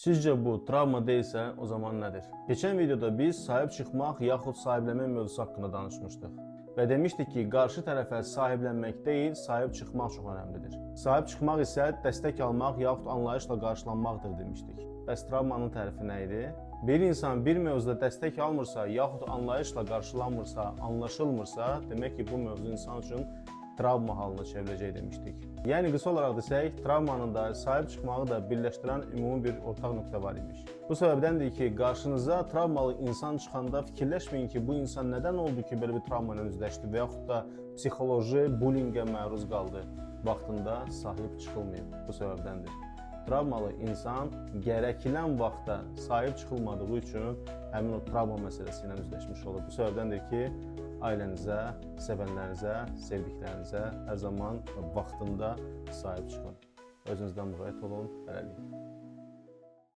Sizcə bu travma deyilsə, o zaman nədir? Keçən videoda biz sahib çıxmaq yaxud sahiblənmə mövzusu haqqında danışmışdıq. Və demişdik ki, qarşı tərəfə sahiblənmək deyil, sahib çıxmaq çox önəmlidir. Sahib çıxmaq isə dəstək almaq yaxud anlayışla qarşılanmaqdır demişdik. Bəs travmanın tərifi nə idi? Bir insan bir mövzuda dəstək almırsa, yaxud anlayışla qarşılanmırsa, anlaşılmırsa, demək ki, bu mövzu insan üçün travma halına çevriləcək demişdik. Yəni qısa olaraq desək, travmanın da, sahib çıxmağı da birləşdirən ümumi bir ortaq nöqtə var imiş. Bu səbəbdəndir ki, qarşınıza travmalı insan çıxanda fikirləşməyin ki, bu insan nədən oldu ki, belə bir travma ilə üzləşdi və yaxud da psixoloji bullyingə məruz qaldı. Vaxtında sahib çıxılmayıb. Bu səbəbdəndir. Travmalı insan gərəkilən vaxtda sahib çıxılmadığı üçün həmin o travma məsələsi ilə üzləşmiş olur. Bu səbəbdəndir ki, ailənizə, sevənlərinizə, sevdiklərinizə hər zaman vaxtında sahib çıxın. Özünüzdən müğayət olun. Hələlik.